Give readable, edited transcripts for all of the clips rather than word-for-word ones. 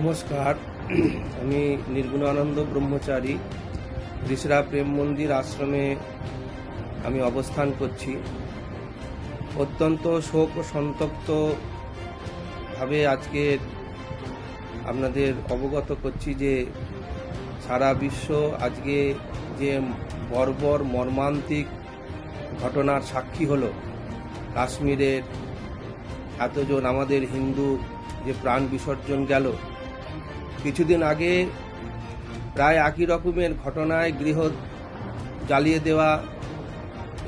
নমস্কার। আমি নির্গুণানন্দ ব্রহ্মচারী ঋষরা প্রেম মন্দির আশ্রমে আমি অবস্থান করছি। অত্যন্ত শোক ও সন্তপ্তভাবে আজকে আপনাদের অবগত করছি যে সারা বিশ্ব আজকে যে বর্বর মর্মান্তিক ঘটনার সাক্ষী হলো। কাশ্মীরের এতজন আমাদের হিন্দু যে প্রাণ বিসর্জন গেল, কিছুদিন আগে প্রায় একই রকমের ঘটনায় গৃহ জ্বালিয়ে দেওয়া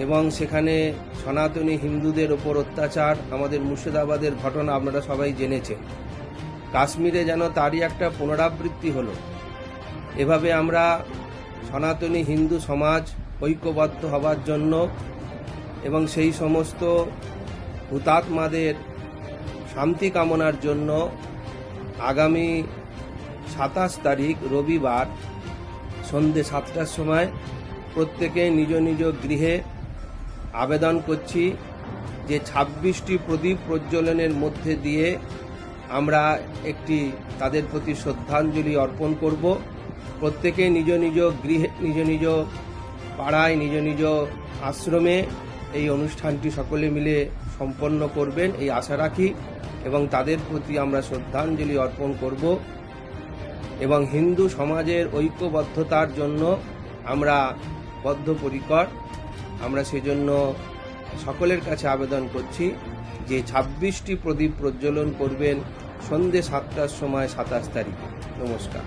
এবং সেখানে সনাতনী হিন্দুদের ওপর অত্যাচার, আমাদের মুর্শিদাবাদের ঘটনা আপনারা সবাই জেনেছেন। কাশ্মীরে যেন তারই একটা পুনরাবৃত্তি হলো। এভাবে আমরা সনাতনী হিন্দু সমাজ ঐক্যবদ্ধ হবার জন্য এবং সেই সমস্ত হুতাত্মাদের শান্তি কামনার জন্য আগামী 27 তারিখ রবিবার সন্ধ্যে 7টার সময় প্রত্যেকে নিজ নিজ গৃহে আবেদন করছি যে 26টি প্রদীপ প্রজ্বলনের মধ্যে দিয়ে আমরা একটি তাদের প্রতি শ্রদ্ধাঞ্জলি অর্পণ করব। প্রত্যেকে নিজ নিজ গৃহে, নিজ নিজ পাড়ায়, নিজ নিজ আশ্রমে এই অনুষ্ঠানটি সকলে মিলে সম্পন্ন করবেন এই আশা রাখি এবং তাদের প্রতি আমরা শ্রদ্ধাঞ্জলি অর্পণ করব এবং হিন্দু সমাজের ঐক্যবদ্ধতার জন্য আমরা বদ্ধপরিকর। আমরা সেজন্য সকলের কাছে আবেদন করছি যে 26টি প্রদীপ প্রজ্বলন করবেন সন্ধ্যে 7টার সময় 27 তারিখে। নমস্কার।